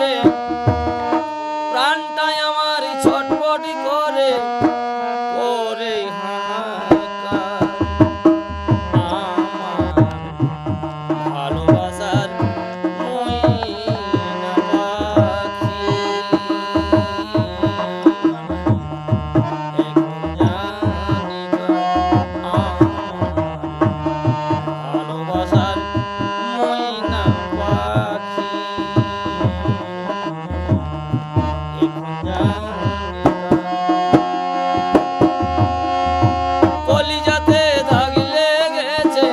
রে প্রাণটাই আমার ছটফট করে ওরে হাহাকার আমার ভালোবাসার ময়না পাখি এখন জানি আমার ভালোবাসার ময়না পাখি এখন জানি কলিজাতে দাগ লেগেছে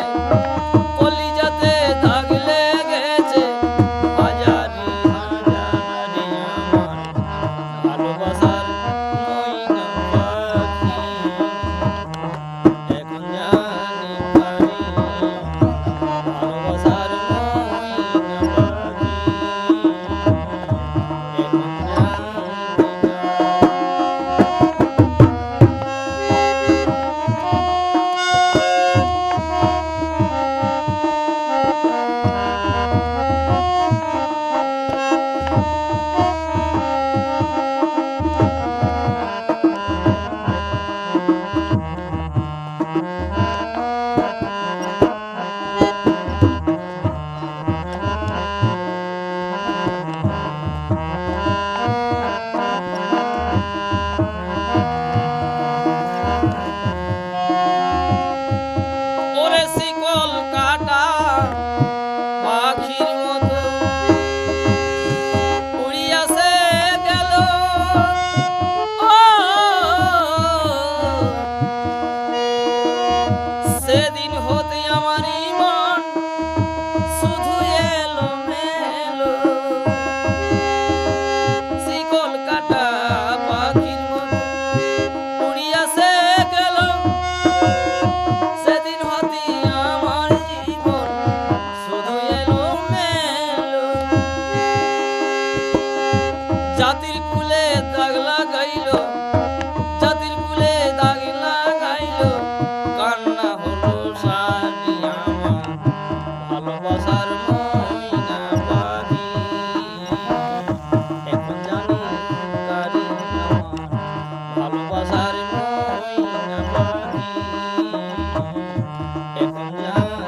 কলিজাতে দাগ লেগেছে হাজারি হাজারি আমার ভালোবাসার ময়না পাখি এখন জানি পারি ভালোবাসার ময়না পাখি এখন ওরে শিকল কাটা পাখির মতো উড়িয়াছে গেল ও সেদিন হতে আমার মন শুধু এলো মেলো শিকল কাটা পাখির মতো উড়িয়াছে গেল সেদিন হতে আমার জীবন শুধু এলো মেলো জাতির কুলে দাগ লাগাইল জাতির কুলে দাগ লাগাইল কান্না হলো সারি আমার ভালোবাসার ময়না পাখি এখন জানি কারি আমার ভালোবাসার ময়না পাখি এখন জানি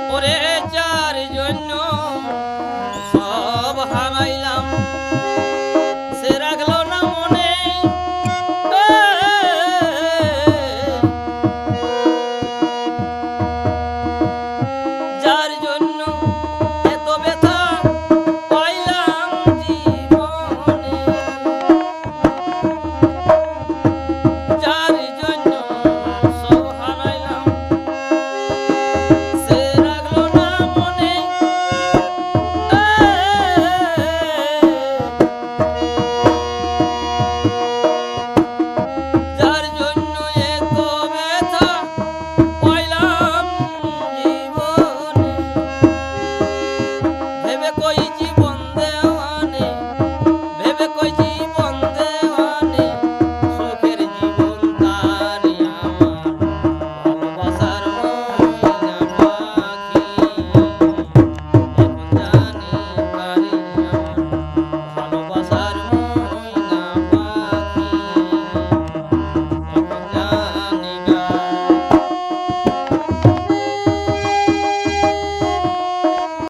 ওরে যার জন্য সব হারাইলাম